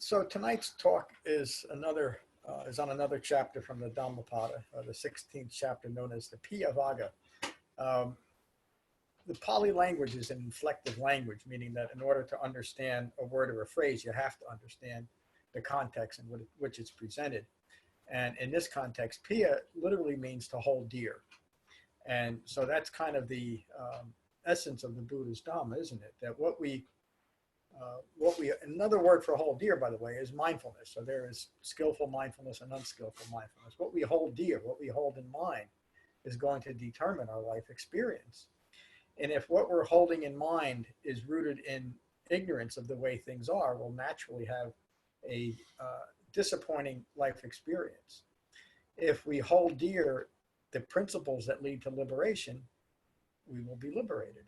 So tonight's talk is on another chapter from the Dhammapada, the 16th chapter, known as the Piyavagga. The Pali language is an inflective language, meaning that in order to understand a word or a phrase, you have to understand the context in which it's presented. And in this context, Piya literally means to hold dear. And so that's kind of the essence of the Buddha's Dhamma, isn't it? That another word for hold dear, by the way, is mindfulness. So there is skillful mindfulness and unskillful mindfulness. What we hold dear, what we hold in mind, is going to determine our life experience. And if what we're holding in mind is rooted in ignorance of the way things are, we'll naturally have a disappointing life experience. If we hold dear the principles that lead to liberation, we will be liberated.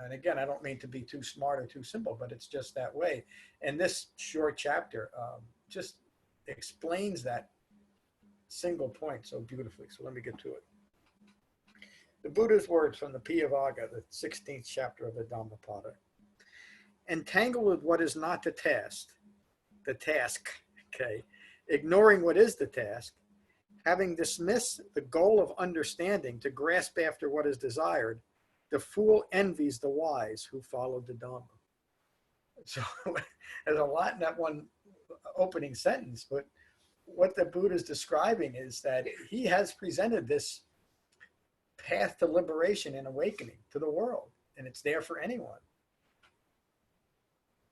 And again, I don't mean to be too smart or too simple, but it's just that way. And this short chapter just explains that single point so beautifully. So let me get to it. The Buddha's words from the Piyavagga, the 16th chapter of the Dhammapada. Entangled with what is not the task, okay, ignoring what is the task, having dismissed the goal of understanding to grasp after what is desired, the fool envies the wise who followed the Dhamma. So there's a lot in that one opening sentence, but what the Buddha is describing is that he has presented this path to liberation and awakening to the world, and it's there for anyone.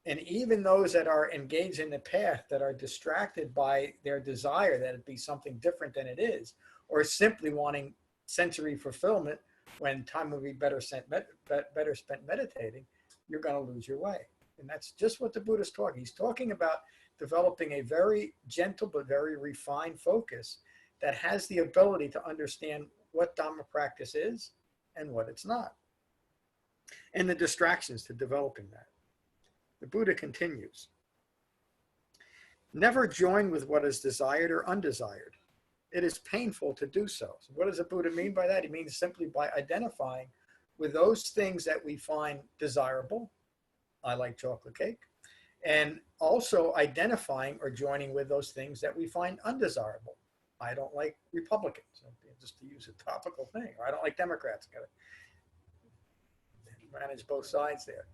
And even those that are engaged in the path that are distracted by their desire that it be something different than it is, or simply wanting sensory fulfillment when time would be better spent meditating, you're going to lose your way. And that's just what the Buddha's talking. He's talking about developing a very gentle but very refined focus that has the ability to understand what Dhamma practice is and what it's not, and the distractions to developing that. The Buddha continues, never join with what is desired or undesired. It is painful to do so. So what does the Buddha mean by that? He means simply by identifying with those things that we find desirable. I like chocolate cake. And also identifying or joining with those things that we find undesirable. I don't like Republicans, just to use a topical thing, or I don't like Democrats. Got to manage both sides there.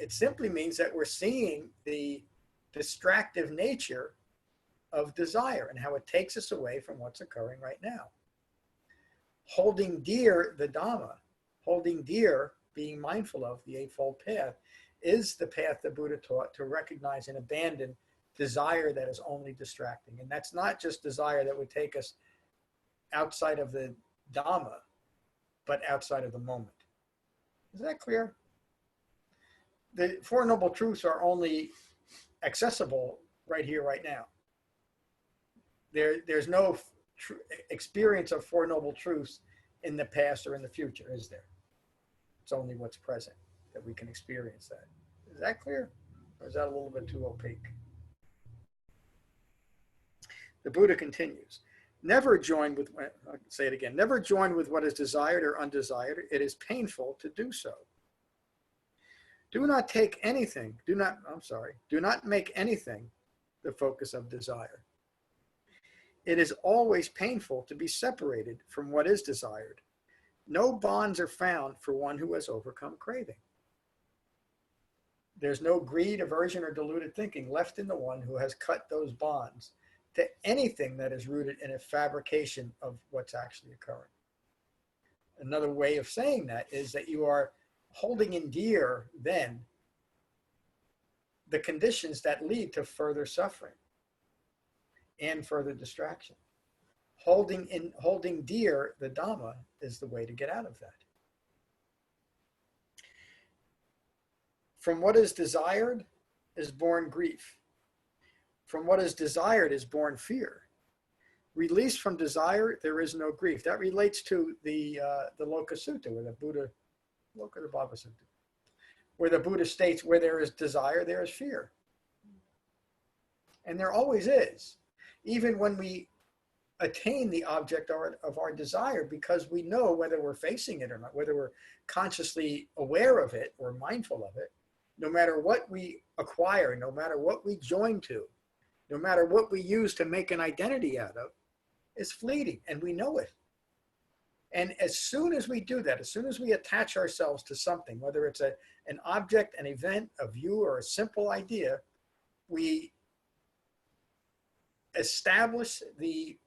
It simply means that we're seeing the distractive nature of desire and how it takes us away from what's occurring right now. Holding dear the Dhamma, holding dear being mindful of the Eightfold Path, is the path the Buddha taught to recognize and abandon desire that is only distracting. And that's not just desire that would take us outside of the Dhamma, but outside of the moment. Is that clear? The Four Noble Truths are only accessible right here, right now. There's no experience of Four Noble Truths in the past or in the future, is there? It's only what's present that we can experience that. Is that clear? Or is that a little bit too opaque? The Buddha continues, never join with, I'll say it again, never join with what is desired or undesired. It is painful to do so. Do not make anything the focus of desire. It is always painful to be separated from what is desired. No bonds are found for one who has overcome craving. There's no greed, aversion, or deluded thinking left in the one who has cut those bonds to anything that is rooted in a fabrication of what's actually occurring. Another way of saying that is that you are holding in dear then the conditions that lead to further suffering and further distraction. Holding dear the Dhamma is the way to get out of that. From what is desired is born grief. From what is desired is born fear. Released from desire, there is no grief. That relates to the Loka Sutta, where the Buddha, Loka the Bhava Sutta, where the Buddha states, where there is desire, there is fear. And there always is, even when we attain the object of our desire, because we know whether we're facing it or not, whether we're consciously aware of it or mindful of it, no matter what we acquire, no matter what we join to, no matter what we use to make an identity out of, is fleeting, and we know it. And as soon as we do that, as soon as we attach ourselves to something, whether it's an object, an event, a view, or a simple idea, we establish the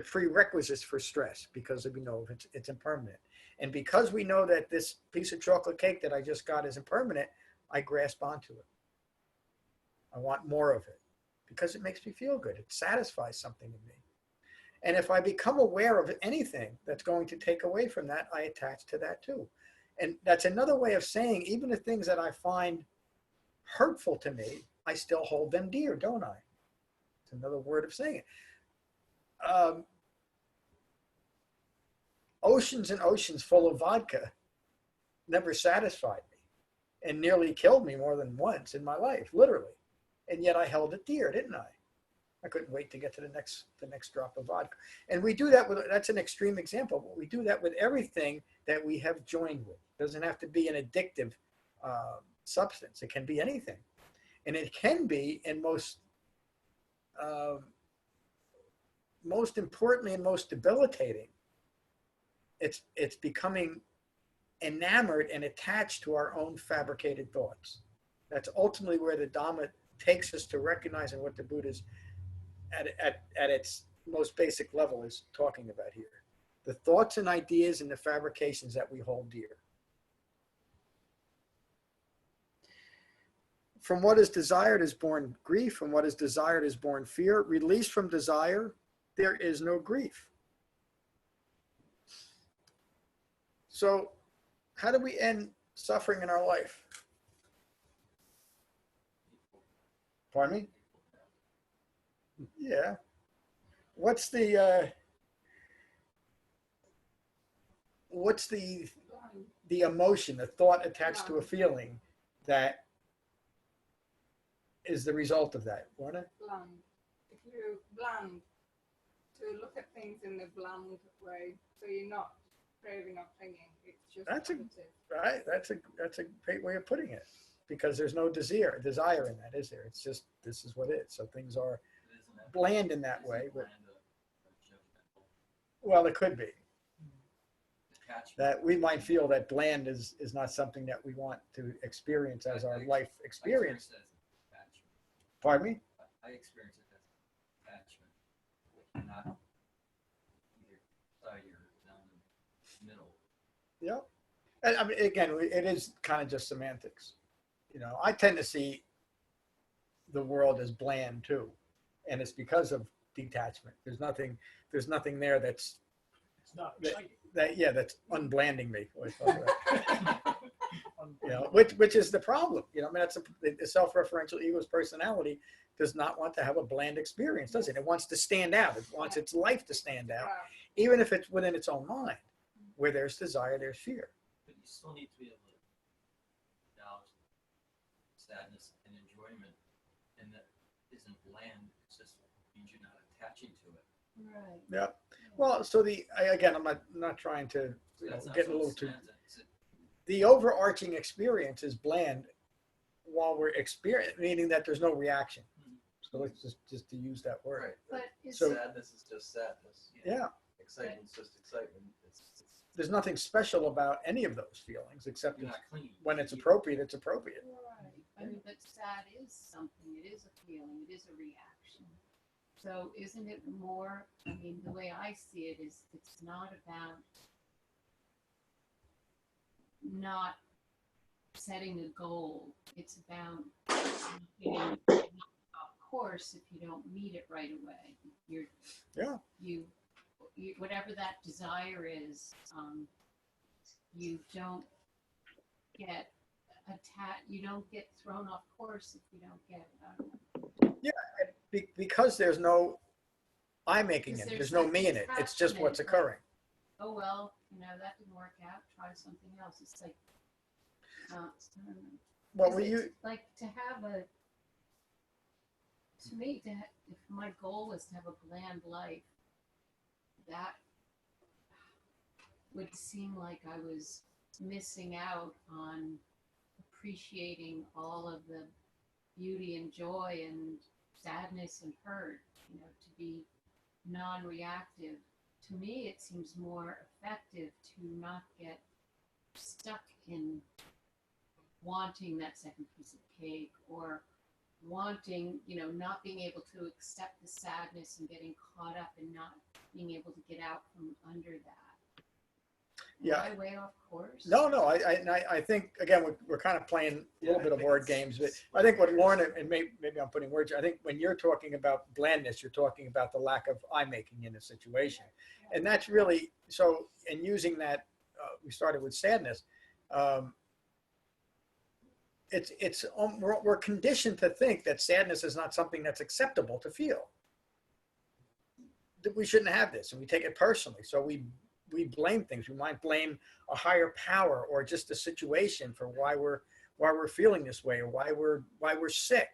prerequisites for stress, because we know it's impermanent. And because we know that this piece of chocolate cake that I just got is impermanent, I grasp onto it. I want more of it because it makes me feel good. It satisfies something in me. And if I become aware of anything that's going to take away from that, I attach to that too. And that's another way of saying, even the things that I find hurtful to me, I still hold them dear, don't I? It's another word of saying it. Oceans and oceans full of vodka never satisfied me and nearly killed me more than once in my life, literally. And yet I held it dear, didn't I? I couldn't wait to get to the next drop of vodka. And we do that with, that's an extreme example, but we do that with everything that we have joined with. It doesn't have to be an addictive substance. It can be anything. And it can be, and most importantly and most debilitating, it's becoming enamored and attached to our own fabricated thoughts. That's ultimately where the Dhamma takes us to recognizing what the Buddha's at its most basic level is talking about here. The thoughts and ideas and the fabrications that we hold dear. From what is desired is born grief. From what is desired is born fear. Released from desire, there is no grief. So how do we end suffering in our life? Pardon me? Yeah. What's the emotion, the thought attached to a feeling that is the result of that? Lorna? Bland. If you're bland, to look at things in the bland way, so you're not craving or clinging. It's just That's a great way of putting it, because there's no desire in that, is there? It's just, this is what it is. So things are bland in that way. But, well, it could be that we might feel that bland is not something that we want to experience as our life experience. Pardon me? I experience it as attachment, not either side or down the middle. Yeah. And I mean, again, it is kind of just semantics. You know, I tend to see the world as bland too, and it's because of detachment. There's nothing there that's that's unblanding me. You know, which is the problem. You know, I mean, that's the self-referential ego's personality does not want to have a bland experience, does it? It wants to stand out. It wants its life to stand out, even if it's within its own mind. Where there's desire, there's fear. But you still need to be able to acknowledge sadness and enjoyment, and that isn't bland. It's just means you're not attaching to it. right. Yeah. Well, so I'm not trying to get a little too. The overarching experience is bland, while we're meaning that there's no reaction. So let's just to use that word. Right. But So sadness is just sadness. Yeah. Excitement's just excitement. There's nothing special about any of those feelings, except when it's right. appropriate. I mean, but sad is something. It is a feeling. It is a reaction. So isn't it more, I mean, the way I see it is it's not about not setting a goal. It's about getting off course if you don't meet it right away. You whatever that desire is, you don't get you don't get thrown off course if you don't get it. I don't know. Yeah, because there's no I making it. There's no me in it. It's just what's occurring. Oh, well, that didn't work out. Try something else. It's like, Well, like to have if my goal was to have a bland life, that would seem like I was missing out on appreciating all of the beauty and joy and sadness and hurt, to be non-reactive. To me, it seems more effective to not get stuck in wanting that second piece of cake, or wanting, not being able to accept the sadness and getting caught up and not being able to get out from under that. Yeah. Am I way off course? No. I think, again, we're kind of playing a little bit of word games, but I think what Lauren, and maybe I'm putting words, I think when you're talking about blandness, you're talking about the lack of I-making in a situation. And that's really, so in using that, we started with sadness. We're conditioned to think that sadness is not something that's acceptable to feel. That we shouldn't have this, and we take it personally. So we blame things. We might blame a higher power or just a situation for why we're feeling this way, or why we're sick.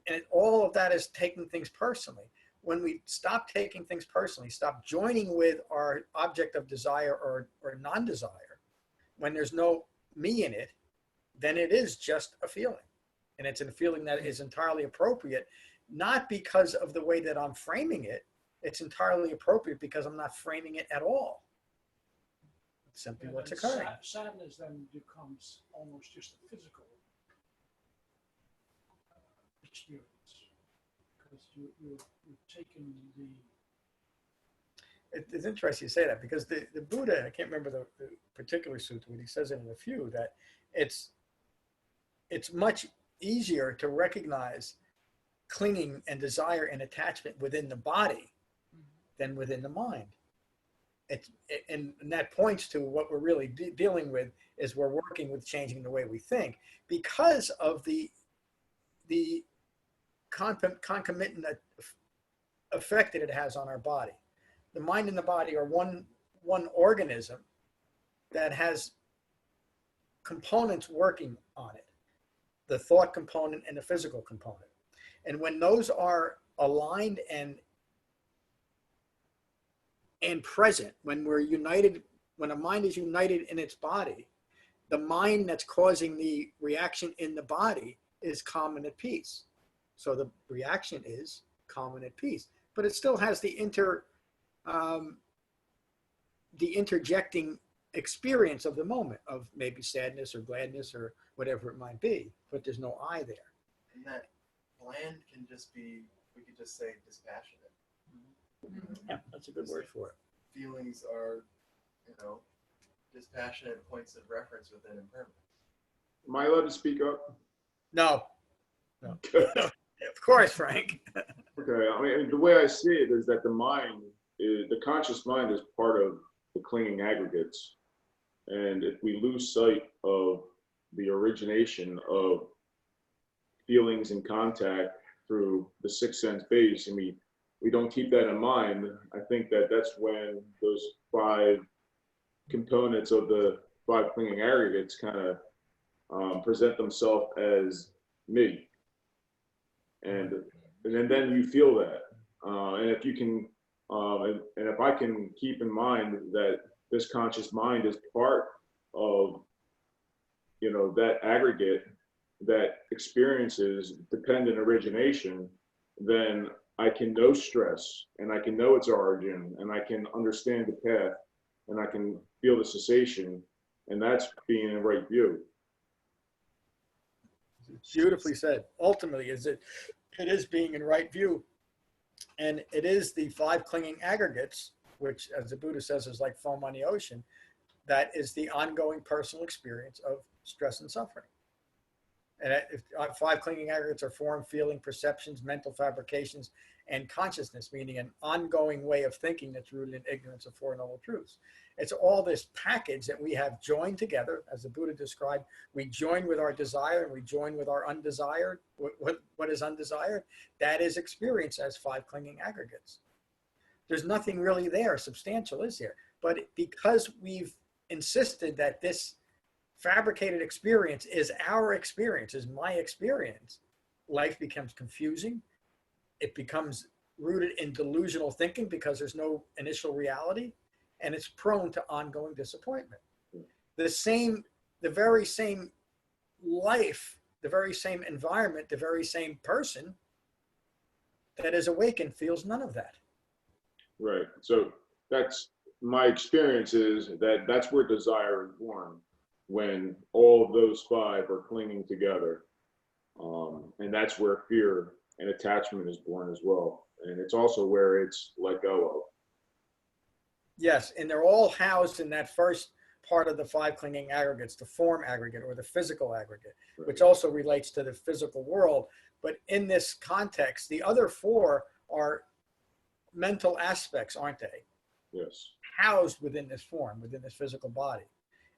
And all of that is taking things personally. When we stop taking things personally, stop joining with our object of desire or non-desire, when there's no me in it, then it is just a feeling. And it's a feeling that is entirely appropriate, not because of the way that I'm framing it. It's entirely appropriate because I'm not framing it at all. It's simply what's occurring. Sadness then becomes almost just a physical experience, because you've taken the... It's interesting you say that, because the Buddha, I can't remember the particular sutta, but he says it in a few, that it's much easier to recognize clinging and desire and attachment within the body than within the mind. And that points to what we're really dealing with, is we're working with changing the way we think, because of the concomitant effect that it has on our body. The mind and the body are one organism that has components working on it, the thought component and the physical component. And when those are aligned and present, when we're united, when a mind is united in its body, the mind that's causing the reaction in the body is calm and at peace. So the reaction is calm and at peace, but it still has the interjecting experience of the moment of maybe sadness or gladness or whatever it might be, but there's no I there. And that bland can just be, we could just say dispassionate. Yeah, that's a good word for it. Feelings are, dispassionate points of reference within impermanence. Am I allowed to speak up? No. Of course, Frank. Okay, I mean, the way I see it is that the conscious mind is part of the clinging aggregates. And if we lose sight of the origination of feelings and contact through the sixth sense base, and we don't keep that in mind, I think that's when those 5 components of the 5 clinging aggregates kind of present themselves as me. And then you feel that. And if you can, and if I can keep in mind that this conscious mind is part of, that aggregate that experiences dependent origination, then I can know stress, and I can know its origin, and I can understand the path, and I can feel the cessation, and that's being in right view. Beautifully said. Ultimately, it is being in right view, and it is the 5 clinging aggregates, which, as the Buddha says, is like foam on the ocean. That is the ongoing personal experience of stress and suffering. And if 5 clinging aggregates are form, feeling, perceptions, mental fabrications, and consciousness, meaning an ongoing way of thinking that's rooted in ignorance of Four Noble Truths. It's all this package that we have joined together, as the Buddha described. We join with our desire, and we join with our undesired. What is undesired? That is experience as 5 clinging aggregates. There's nothing really there substantial, is there? But because we've insisted that this fabricated experience is our experience, is my experience, life becomes confusing. It becomes rooted in delusional thinking because there's no initial reality, and it's prone to ongoing disappointment. The very same life, the very same environment, the very same person that is awakened feels none of that. Right. So that's my experience, is that that's where desire is born, when all of those five are clinging together. And that's where fear and attachment is born as well. And it's also where it's let go of. Yes, and they're all housed in that first part of the five clinging aggregates, the form aggregate or the physical aggregate, Right. which also relates to the physical world. But in this context, the other four are mental aspects, aren't they? Yes. Housed within this form, within this physical body.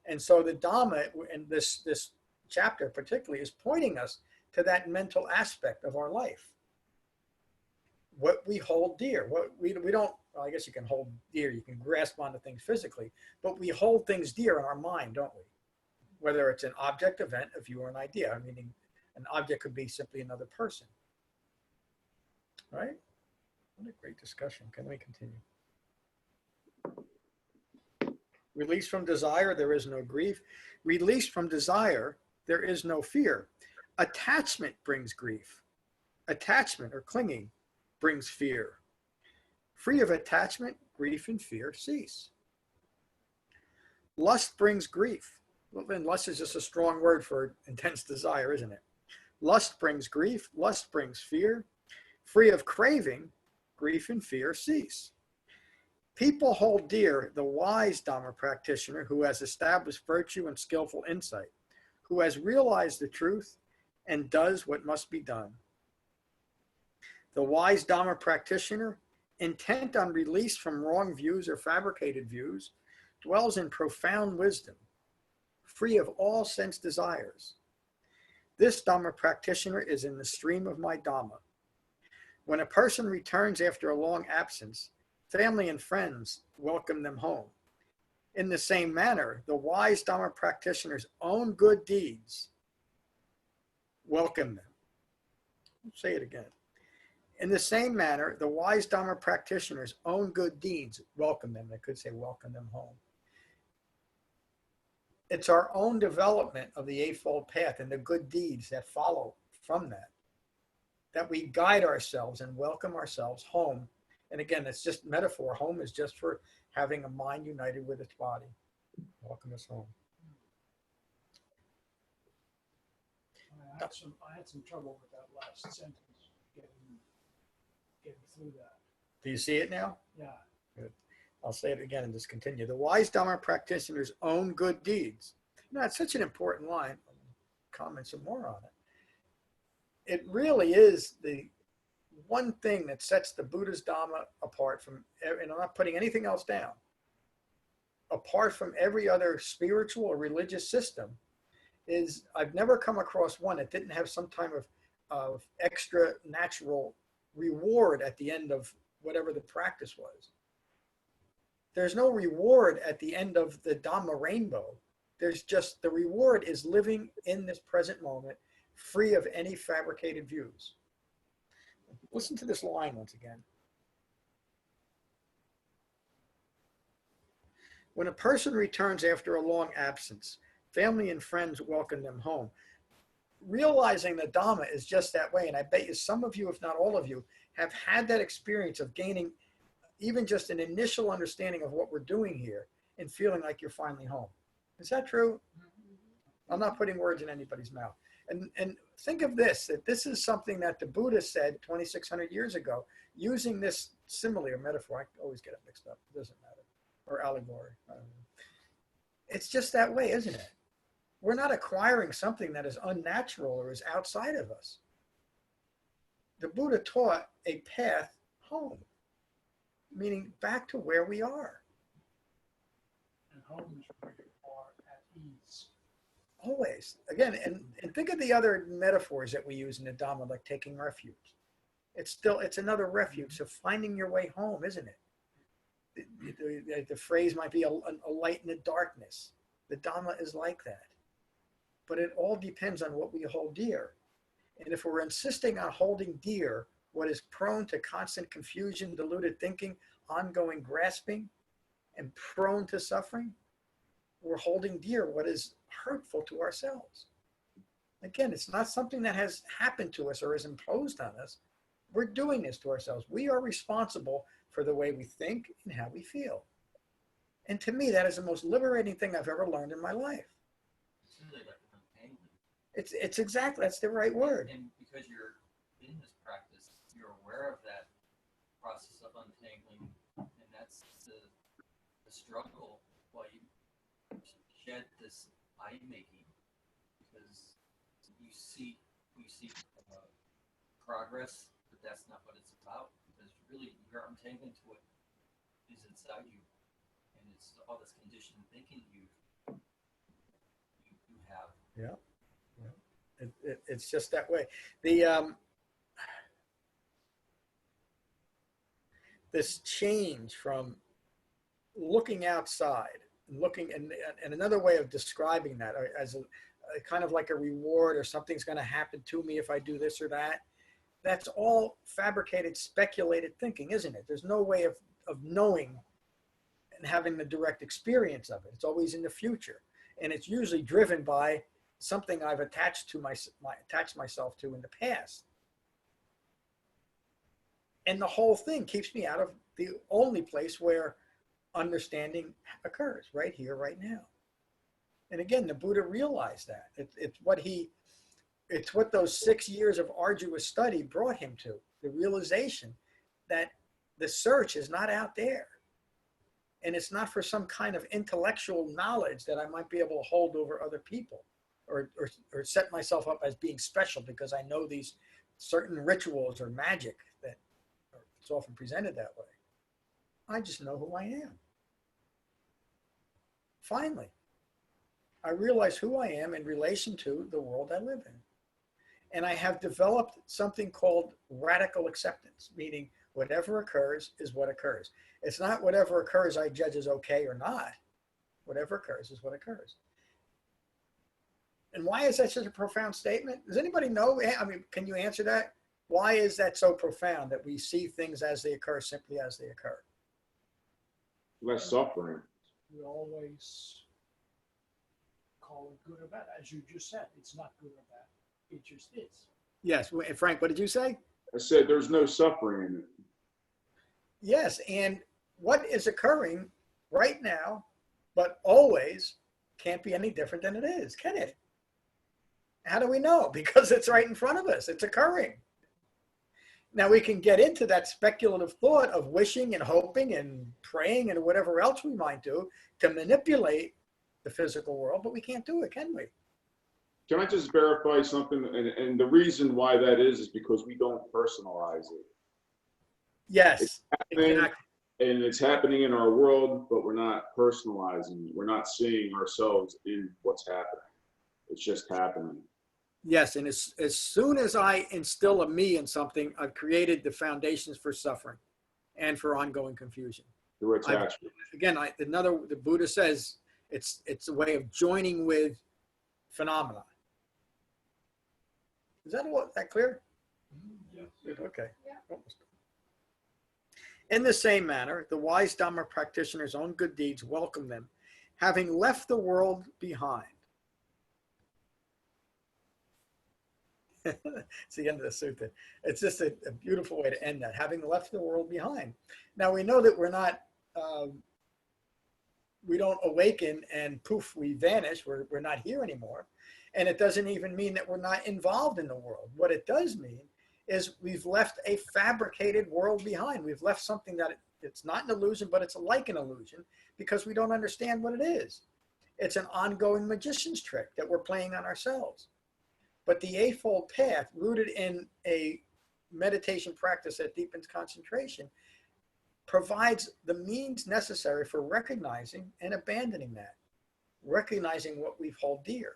And so the Dhamma in this chapter particularly is pointing us to that mental aspect of our life. What we hold dear, what we don't, well, I guess you can hold dear, you can grasp onto things physically, but we hold things dear in our mind, don't we? Whether it's an object, event, a view, or an idea. Meaning an object could be simply another person. Right? What a great discussion. Can we continue? Release from desire, there is no grief. Release from desire, there is no fear. Attachment brings grief. Attachment or clinging brings fear. Free of attachment, grief and fear cease. Lust brings grief. Well, then lust is just a strong word for intense desire, isn't it? Lust brings grief. Lust brings fear. Free of craving, grief and fear cease. People hold dear the wise Dhamma practitioner who has established virtue and skillful insight, who has realized the truth and does what must be done. The wise Dhamma practitioner, intent on release from wrong views or fabricated views, dwells in profound wisdom, free of all sense desires. This Dhamma practitioner is in the stream of my Dhamma. When a person returns after a long absence, family and friends welcome them home. In the same manner, the wise Dhamma practitioner's own good deeds welcome them. I'll say it again. In the same manner, the wise Dhamma practitioner's own good deeds welcome them. They could say welcome them home. It's our own development of the Eightfold Path and the good deeds that follow from that we guide ourselves and welcome ourselves home. And again, it's just metaphor. Home is just for having a mind united with its body. Welcome us home. I had some trouble with that last sentence, getting through that. Do you see it now? Yeah. Good. I'll say it again and just continue. The wise Dhamma practitioner's own good deeds. You know, it's such an important line. I'll comment some more on it. It really is the one thing that sets the Buddha's Dhamma apart from, and I'm not putting anything else down, apart from every other spiritual or religious system, is I've never come across one that didn't have some type of extra natural reward at the end of whatever the practice was. There's no reward at the end of the Dhamma rainbow. There's just, the reward is living in this present moment, free of any fabricated views. Listen to this line once again. When a person returns after a long absence, family and friends welcome them home. Realizing the Dhamma is just that way, and I bet you some of you, if not all of you, have had that experience of gaining even just an initial understanding of what we're doing here and feeling like you're finally home. Is that true? I'm not putting words in anybody's mouth. And think of this, that this is something that the Buddha said 2,600 years ago, using this simile or metaphor. I always get it mixed up. It doesn't matter. Or allegory. It's just that way, isn't it? We're not acquiring something that is unnatural or is outside of us. The Buddha taught a path home, meaning back to where we are. And home is where you are at ease. Always. Again, and think of the other metaphors that we use in the Dhamma, like taking refuge. It's another refuge. So finding your way home, isn't it? The phrase might be a light in the darkness. The Dhamma is like that. But it all depends on what we hold dear. And if we're insisting on holding dear what is prone to constant confusion, deluded thinking, ongoing grasping, and prone to suffering, we're holding dear what is hurtful to ourselves. Again, it's not something that has happened to us or is imposed on us. We're doing this to ourselves. We are responsible for the way we think and how we feel. And to me, that is the most liberating thing I've ever learned in my life. It's really like an untangling. It's exactly, that's the right word. And because you're in this practice, you're aware of that process of untangling, and that's the struggle while you shed this I making, because you see progress, but that's not what it's about, because really you're untangling to what is inside you, and it's all this conditioned thinking you have. Yeah. It's just that way. The this change from looking outside and looking, and another way of describing that as a kind of like a reward, or something's going to happen to me if I do this or that. That's all fabricated, speculated thinking, isn't it? There's no way of knowing and having the direct experience of it. It's always in the future, and it's usually driven by something I've attached myself to in the past. And the whole thing keeps me out of the only place where understanding occurs, right here, right now. And again, the Buddha realized that. It's what those 6 years of arduous study brought him to, the realization that the search is not out there. And it's not for some kind of intellectual knowledge that I might be able to hold over other people, or set myself up as being special because I know these certain rituals or magic that it's often presented that way. I just know who I am. Finally, I realize who I am in relation to the world I live in. And I have developed something called radical acceptance, meaning whatever occurs is what occurs. It's not whatever occurs I judge as okay or not. Whatever occurs is what occurs. And why is that such a profound statement? Does anybody know? I mean, can you answer that? Why is that so profound that we see things as they occur, simply as they occur? Less suffering. We always call it good or bad. As you just said, it's not good or bad. It just is. Yes. Frank, what did you say? I said there's no suffering in it. Yes. And what is occurring right now, but always, can't be any different than it is, can it? How do we know? Because it's right in front of us. It's occurring. Now we can get into that speculative thought of wishing and hoping and praying and whatever else we might do to manipulate the physical world, but we can't do it, can we? Can I just verify something? And the reason why that is because we don't personalize it. Yes, exactly. And it's happening in our world, but we're not personalizing it. We're not seeing ourselves in what's happening. It's just happening. Yes, and as soon as I instill a me in something, I've created the foundations for suffering and for ongoing confusion. Through attachment. The Buddha says it's a way of joining with phenomena. Is that clear? Yes. Okay. Yeah. In the same manner, the wise Dhamma practitioner's own good deeds welcome them, having left the world behind. It's the end of the sutta. It's just a beautiful way to end that, having left the world behind. Now we know that we're not, we don't awaken and poof, we vanish. We're not here anymore. And it doesn't even mean that we're not involved in the world. What it does mean is we've left a fabricated world behind. We've left something that it's not an illusion, but it's like an illusion because we don't understand what it is. It's an ongoing magician's trick that we're playing on ourselves. But the Eightfold Path, rooted in a meditation practice that deepens concentration, provides the means necessary for recognizing and abandoning that, recognizing what we've held dear,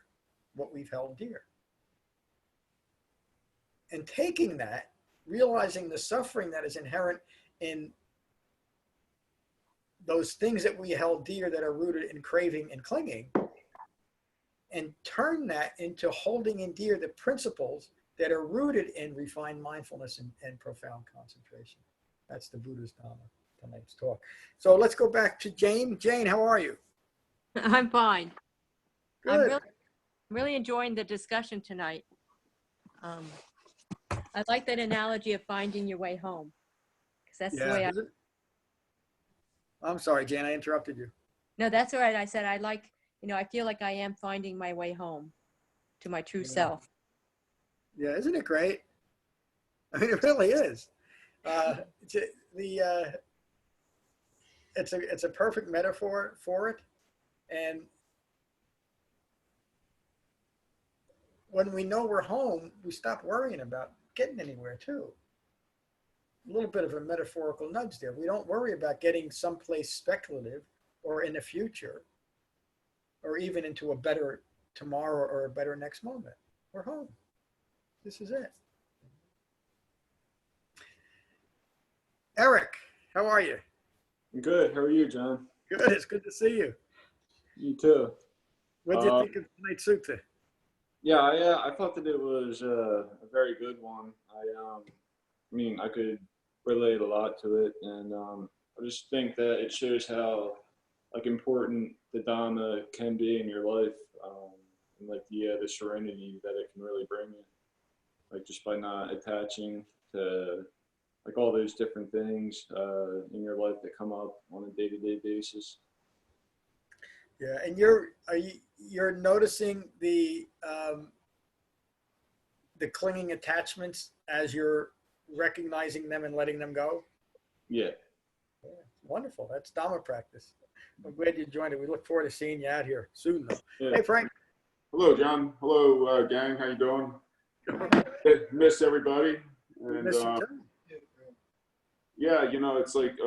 and taking that, realizing the suffering that is inherent in those things that we held dear that are rooted in craving and clinging, and turn that into holding in dear the principles that are rooted in refined mindfulness and profound concentration. That's the Buddha's Dhamma, tonight's talk. So let's go back to Jane. Jane, how are you? I'm fine. Good. I'm really enjoying the discussion tonight. I like that analogy of finding your way home, because that's the way I. I'm sorry, Jane, I interrupted you. No, that's all right. I said I like, I feel like I am finding my way home to my true self. Yeah, isn't it great? I mean, it really is. It's a perfect metaphor for it, and when we know we're home, we stop worrying about getting anywhere too. A little bit of a metaphorical nudge there. We don't worry about getting someplace speculative or in the future, or even into a better tomorrow or a better next moment. We're home. This is it. Eric, how are you? Good. How are you, John? Good. It's good to see you. You too. What did you think of tonight's sutta? Yeah, I thought that it was a very good one. I mean, I could relate a lot to it, and I just think that it shows how important the Dhamma can be in your life, and the serenity that it can really bring you, just by not attaching to all those different things in your life that come up on a day-to-day basis. Yeah, and you're noticing the clinging attachments as you're recognizing them and letting them go? Yeah. Wonderful. That's Dhamma practice. I'm glad you joined it. We look forward to seeing you out here soon, though. Yeah. Hey, Frank. Hello, John. Hello, gang. How you doing? Miss everybody. And Miss you too. yeah, it's like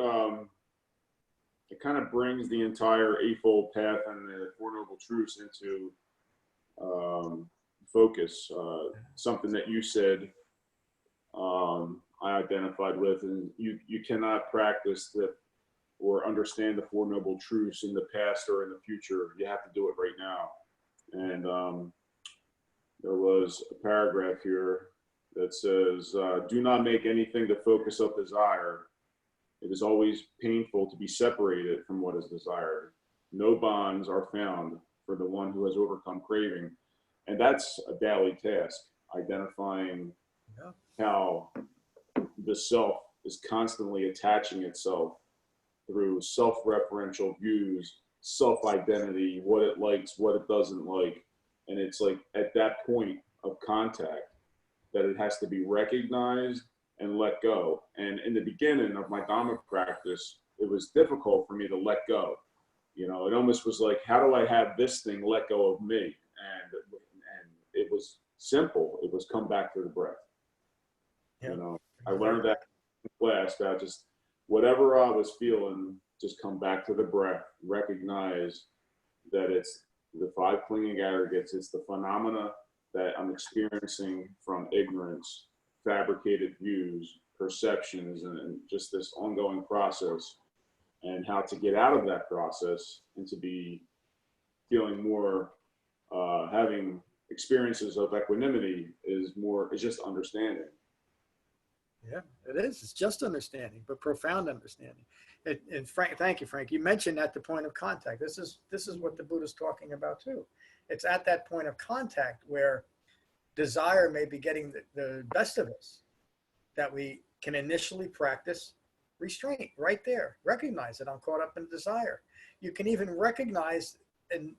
it kind of brings the entire Eightfold Path and the Four Noble Truths into focus. Something that you said I identified with, and you cannot practice or understand the Four Noble Truths in the past or in the future. You have to do it right now. And there was a paragraph here that says, do not make anything the focus of desire. It is always painful to be separated from what is desired. No bonds are found for the one who has overcome craving. And that's a daily task, identifying how the self is constantly attaching itself through self-referential views, self-identity, what it likes, what it doesn't like. And it's at that point of contact that it has to be recognized and let go. And in the beginning of my Dhamma practice, it was difficult for me to let go. It almost was like, how do I have this thing let go of me? And it was simple. It was come back to the breath. Yeah. I learned that in class, that just whatever I was feeling, just come back to the breath, recognize that it's the five clinging aggregates, it's the phenomena that I'm experiencing from ignorance, fabricated views, perceptions, and just this ongoing process, and how to get out of that process and to be feeling more, having experiences of equanimity is just understanding. Yeah, it is. It's just understanding, but profound understanding. And Frank, thank you, Frank. You mentioned at the point of contact. This is what the Buddha's talking about too. It's at that point of contact where desire may be getting the best of us, that we can initially practice restraint right there. Recognize that I'm caught up in desire. You can even recognize, and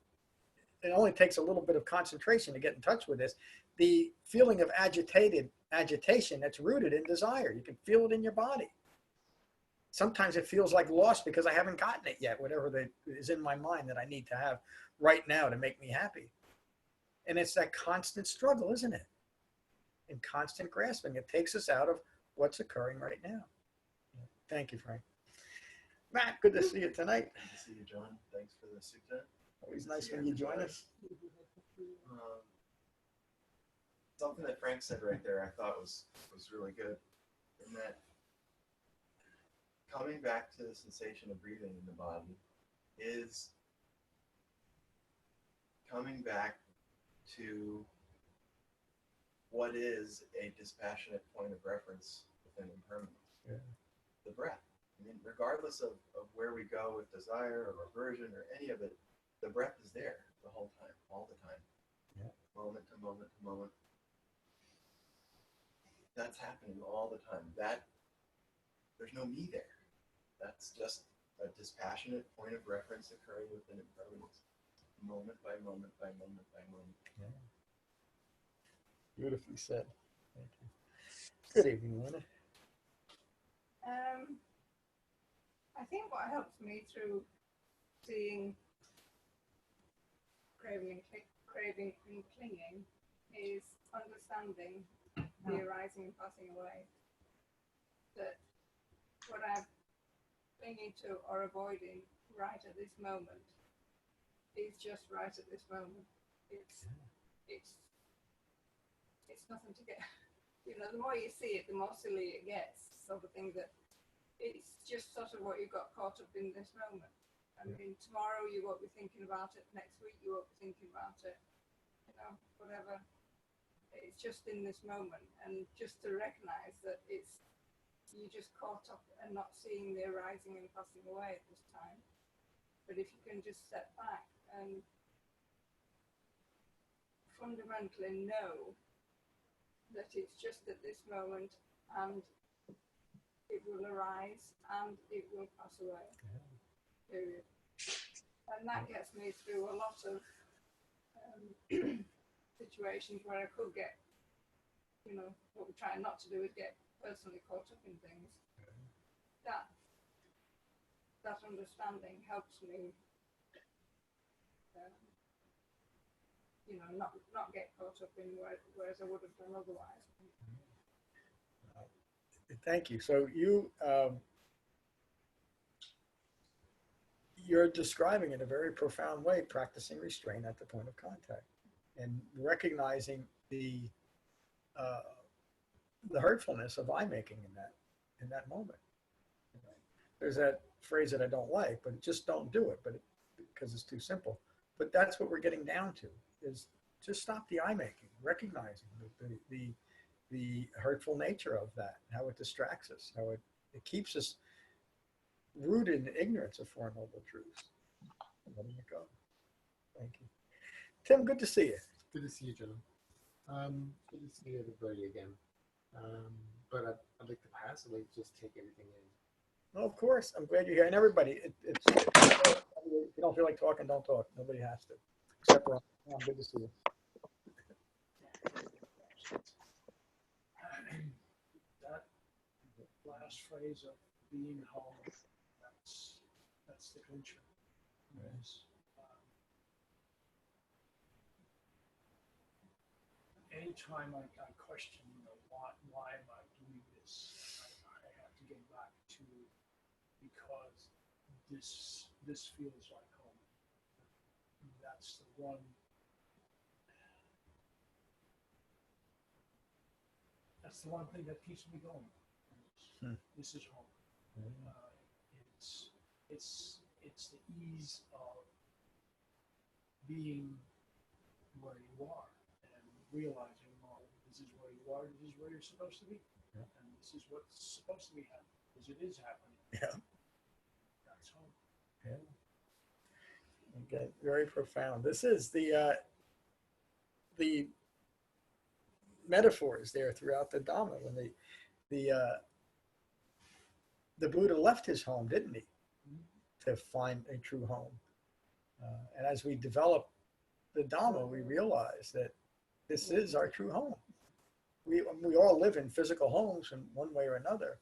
it only takes a little bit of concentration to get in touch with this, the feeling of agitation that's rooted in desire. You can feel it in your body. Sometimes it feels like lost because I haven't gotten it yet, whatever is in my mind that I need to have right now to make me happy. And it's that constant struggle, isn't it? And constant grasping. It takes us out of what's occurring right now. Thank you, Frank. Matt, good to see you tonight. Good to see you, John. Thanks for the sutta. Always nice when you join us. Something that Frank said right there I thought was really good, in that coming back to the sensation of breathing in the body is coming back to what is a dispassionate point of reference within impermanence. Yeah. The breath. I mean, regardless of where we go with desire or aversion or any of it, the breath is there the whole time, all the time. Yeah. moment to moment to moment. That's happening all the time. There's no me there. That's just a dispassionate point of reference occurring within impermanence, moment by moment by moment by moment. Yeah. Beautifully said. Thank you. Good evening, Lynn. I think what helps me through seeing craving and clinging is understanding the arising and passing away. That what I'm clinging to or avoiding right at this moment is just right at this moment. It's nothing to get. You know, the more you see it, the more silly it gets. Sort of thing that it's just sort of what you got caught up in this moment. I mean, tomorrow you won't be thinking about it. Next week you won't be thinking about it. You know, whatever. It's just in this moment, and just to recognize that you just caught up and not seeing the arising and passing away at this time. But if you can just step back and fundamentally know that it's just at this moment, and it will arise and it will pass away. Period. And that gets me through a lot of situations where I could get, you know, what we're trying not to do is get personally caught up in things. That understanding helps me, you know, not get caught up in whereas I would have done otherwise. Thank you. So you're describing in a very profound way practicing restraint at the point of contact and recognizing the hurtfulness of I making in that moment. There's that phrase that I don't like, but just don't do it, because it's too simple. But that's what we're getting down to, is just stop the I making, recognizing the hurtful nature of that, how it distracts us, how it keeps us rooted in ignorance of Four Noble Truths. Letting it go. Thank you. Tim, good to see you. Good to see you, John. Good to see everybody again. But I'd like to pass it, like just take everything in. Well, of course. I'm glad you're here. And everybody, if you don't feel like talking, don't talk. Nobody has to. Except Ron. Good to see you. That last phrase of being home, that's the clincher. Yes. Anytime I question, you know, why am I doing this? I have to get back to, because this feels like home. That's the one. That's the one thing that keeps me going. This is home. It's the ease of being where you are and realizing, well, this is where you are, this is where you're supposed to be, and this is what's supposed to be happening, because it is happening. Yeah. That's home. Yeah. Okay. Very profound. This is the metaphors there throughout the Dhamma. When the Buddha left his home, didn't he, to find a true home? And as we develop the Dhamma, we realize that this is our true home. We all live in physical homes in one way or another,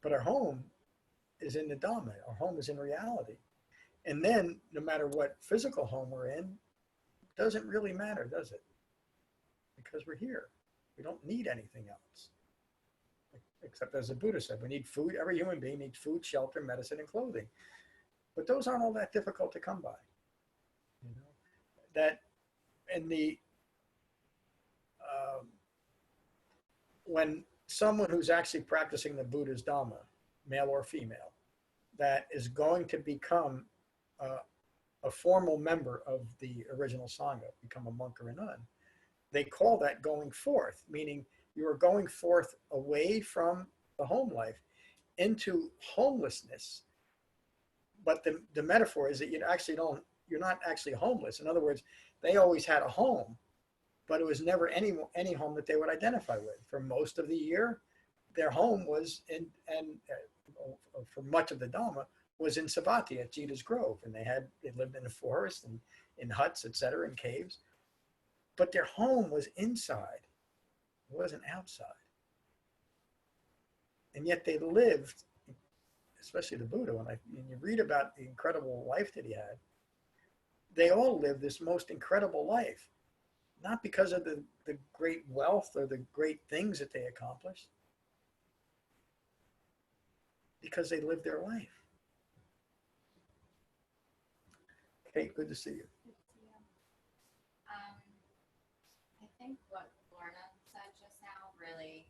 but our home is in the Dhamma. Our home is in reality. And then, no matter what physical home we're in, doesn't really matter, does it? Because we're here. We don't need anything else. Except, as the Buddha said, we need food. Every human being needs food, shelter, medicine, and clothing. But those aren't all that difficult to come by. You know, that in the when someone who's actually practicing the Buddha's Dhamma, male or female, that is going to become a formal member of the original Sangha, become a monk or a nun, they call that going forth, meaning you are going forth away from the home life into homelessness. But the metaphor is that you're not actually homeless. In other words, they always had a home, but it was never any home that they would identify with. For most of the year, their home was for much of the Dhamma, was in Savatthi at Jita's Grove. And they lived in the forest and in huts, etc., in caves. But their home was inside. It wasn't outside. And yet they lived, especially the Buddha, when you read about the incredible life that he had, they all lived this most incredible life. Not because of the great wealth or the great things that they accomplished, because they lived their life. Kate, good to see you. Good to see you. I think what Lorna said just now really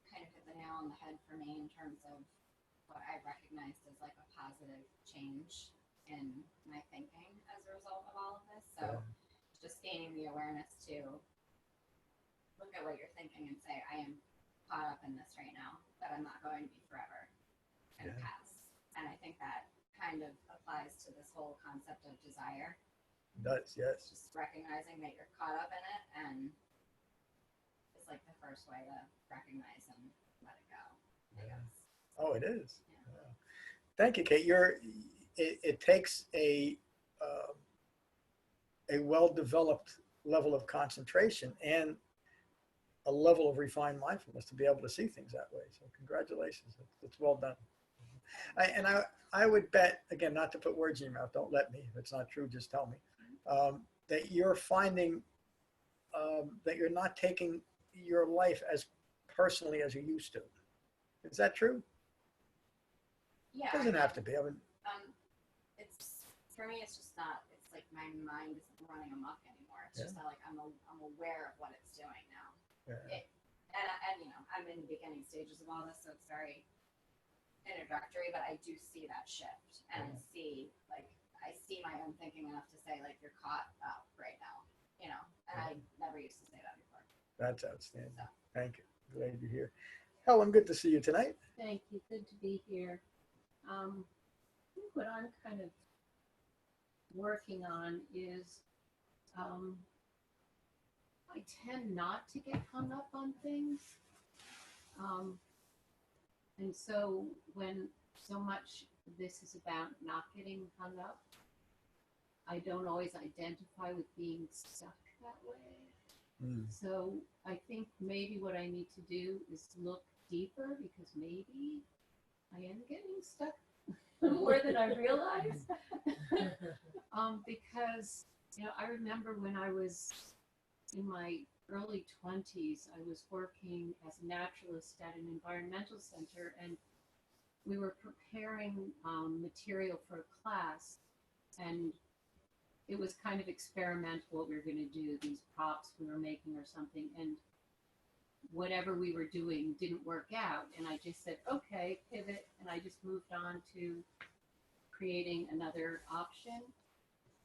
kind of hit the nail on the head for me in terms of what I recognized as like a positive change in my thinking as a result of all of this. So just gaining the awareness to look at what you're thinking and say, I am caught up in this right now, but I'm not going to be forever and pass. And I think that kind of applies to this whole concept of desire. It does, yes. Just recognizing that you're caught up in it, and it's like the first way to recognize and let it go, I guess. Oh, it is. Yeah. Yeah. Thank you, Kate. It takes a well-developed level of concentration and a level of refined mindfulness to be able to see things that way. So congratulations. It's well done. I would bet, again, not to put words in your mouth, don't let me. If it's not true, just tell me, that you're finding that you're not taking your life as personally as you used to. Is that true? Yeah. It doesn't have to be. I mean, it's, for me, it's just not, it's like my mind isn't running amok anymore. It's just that like I'm aware of what it's doing now. Yeah. And you know, I'm in the beginning stages of all this, so it's very introductory, but I do see that shift, and I see my own thinking enough to say like you're caught up right now, you know, and I never used to say that before. That's outstanding. So. Thank you. Glad you're here. Helen, good to see you tonight. Thank you. Good to be here. I think what I'm kind of working on is I tend not to get hung up on things. And so when so much of this is about not getting hung up, I don't always identify with being stuck that way. So I think maybe what I need to do is look deeper, because maybe I am getting stuck more than I realize. Because, you know, I remember when I was in my early 20s, I was working as a naturalist at an environmental center, and we were preparing material for a class, and it was kind of experimental what we were going to do, these props we were making or something, and whatever we were doing didn't work out, and I just said, okay, pivot, and I just moved on to creating another option.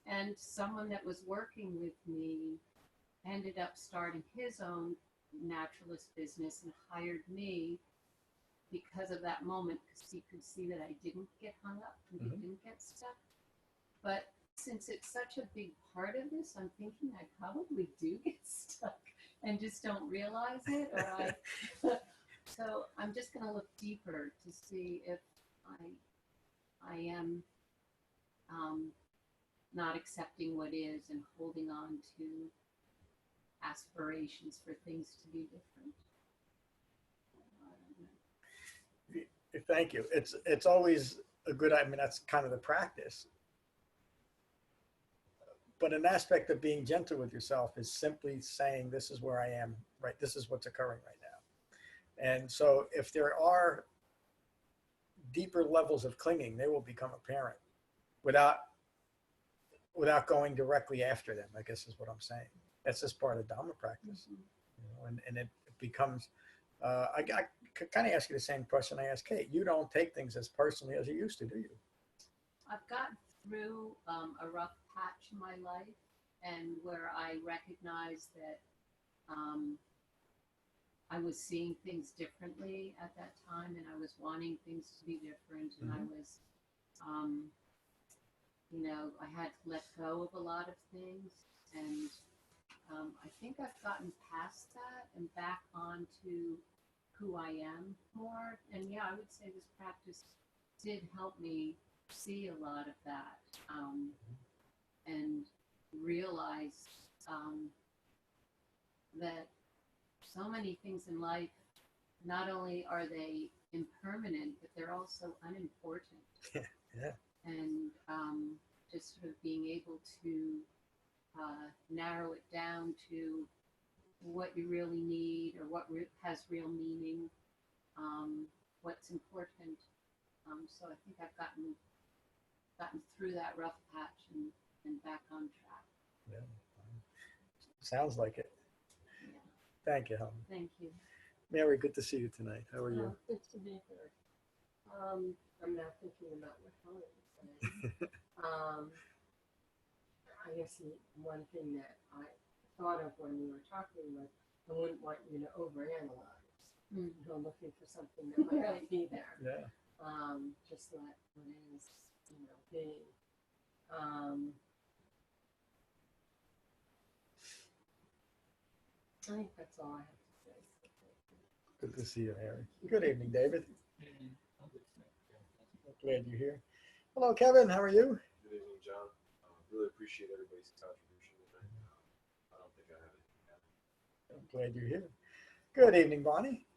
And someone that was working with me ended up starting his own naturalist business and hired me because of that moment, because he could see that I didn't get hung up and didn't get stuck. But since it's such a big part of this, I'm thinking I probably do get stuck and just don't realize it. So I'm just going to look deeper to see if I am not accepting what is and holding on to aspirations for things to be different. Thank you. It's always a good, I mean, that's kind of the practice. But an aspect of being gentle with yourself is simply saying, this is where I am, right? This is what's occurring right now. And so if there are deeper levels of clinging, they will become apparent without going directly after them, I guess is what I'm saying. That's just part of Dhamma practice. You know, and it becomes, I could kind of ask you the same question I asked Kate. You don't take things as personally as you used to, do you? I've gotten through a rough patch in my life, and where I recognized that I was seeing things differently at that time, and I was wanting things to be different, and I was, you know, I had to let go of a lot of things, And I think I've gotten past that and back onto who I am more. And yeah, I would say this practice did help me see a lot of that, and realize that so many things in life, not only are they impermanent, but they're also unimportant. Yeah. And just sort of being able to narrow it down to what you really need, or what has real meaning, what's important. So I think I've gotten through that rough patch and back on track. Yeah. Sounds like it. Yeah. Thank you, Helen. Thank you. Mary, good to see you tonight. How are you? Good to be here. I'm now thinking about what Helen was saying. I guess one thing that I thought of when you were talking was, I wouldn't want you to overanalyze. You know, looking for something that might not be there. Yeah. Just let what is, be. I think that's all I have to say. Good to see you, Mary. Good evening, David. Glad you're here. Hello, Kevin. How are you? Good evening, John. Really appreciate everybody's contribution tonight. I don't think I have anything to add. I'm glad you're here. Good evening, Bonnie.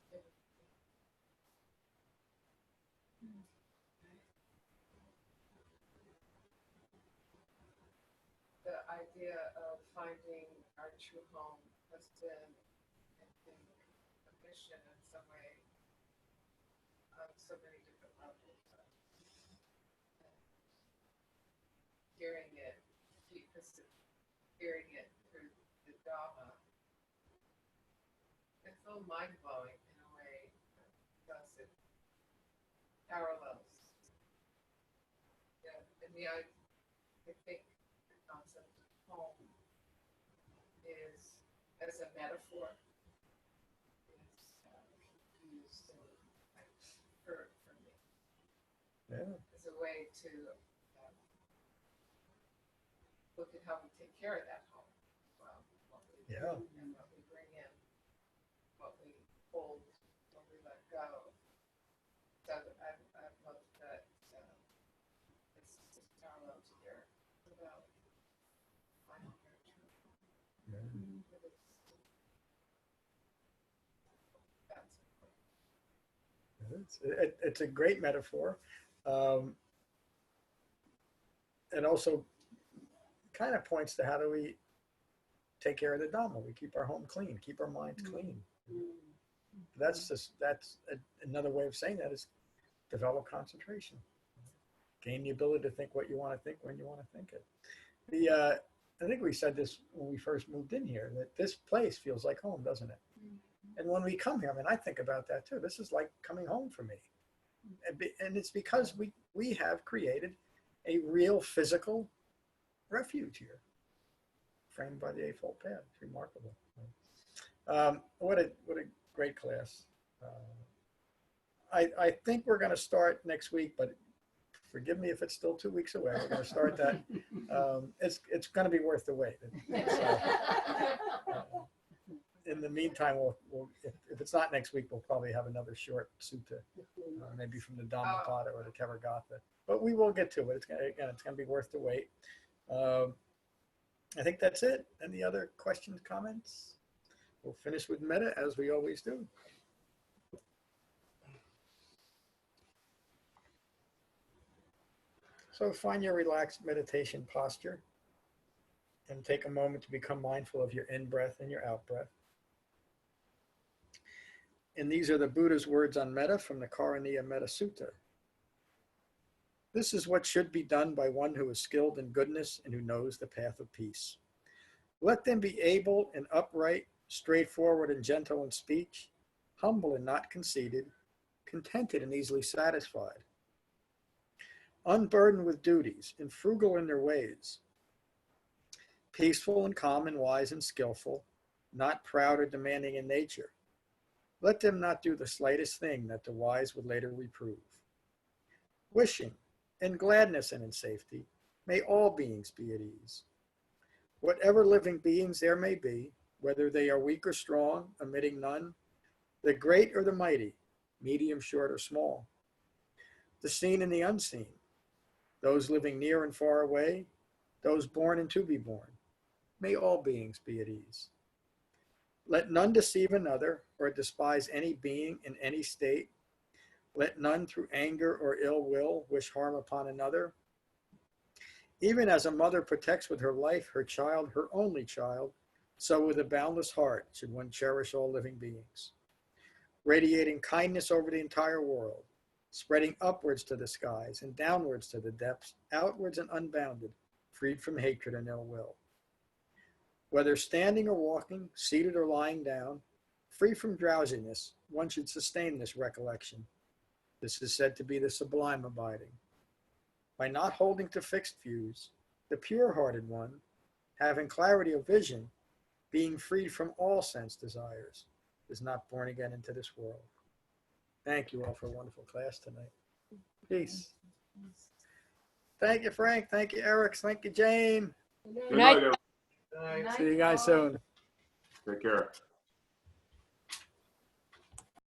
The idea of finding our true home has been, I think, a mission in some way, on so many different levels. Hearing it, because hearing it through the Dhamma, it's so mind-blowing in a way, because it parallels. Yeah, and I think the concept of home is, as a metaphor, is used for me. Yeah. As a way to look at how we take care of that home as well. What we do and what we bring in, what we hold, what we let go. So I've loved that it's just parallel to your about finding your true home. Yeah. That's It's a great metaphor. And also kind of points to how do we take care of the Dhamma. We keep our home clean, keep our minds clean. That's another way of saying that is develop concentration. Gain the ability to think what you want to think when you want to think it. I think we said this when we first moved in here, that this place feels like home, doesn't it? And when we come here, I mean, I think about that too. This is like coming home for me. And it's because we have created a real physical refuge here, framed by the Eightfold Path. It's remarkable. What a great class. I think we're going to start next week, but forgive me if it's still 2 weeks away. We're going to start that. It's going to be worth the wait. In the meantime, we'll if it's not next week, we'll probably have another short sutta, maybe from the Dhammapada or the Piyavagga. But we will get to it. It's going to be worth the wait. I think that's it. Any other questions, comments? We'll finish with Metta as we always do. So find your relaxed meditation posture and take a moment to become mindful of your in-breath and your out-breath. And these are the Buddha's words on Metta from the Karaniya Metta Sutta. This is what should be done by one who is skilled in goodness and who knows the path of peace. Let them be able and upright, straightforward and gentle in speech, humble and not conceited, contented and easily satisfied, unburdened with duties and frugal in their ways, peaceful and calm and wise and skillful, not proud or demanding in nature. Let them not do the slightest thing that the wise would later reprove. Wishing, in gladness and in safety, may all beings be at ease. Whatever living beings there may be, whether they are weak or strong, omitting none, the great or the mighty, medium, short, or small, the seen and the unseen, those living near and far away, those born and to be born, may all beings be at ease. Let none deceive another or despise any being in any state. Let none through anger or ill will wish harm upon another. Even as a mother protects with her life her child, her only child, so with a boundless heart should one cherish all living beings. Radiating kindness over the entire world, spreading upwards to the skies and downwards to the depths, outwards and unbounded, freed from hatred and ill will. Whether standing or walking, seated or lying down, free from drowsiness, one should sustain this recollection. This is said to be the sublime abiding. By not holding to fixed views, the pure-hearted one, having clarity of vision, being freed from all sense desires, is not born again into this world. Thank you all for a wonderful class tonight. Peace. Thank you, Frank. Thank you, Eric. Thank you, Jane. Good night, everyone. See you guys soon. Take care.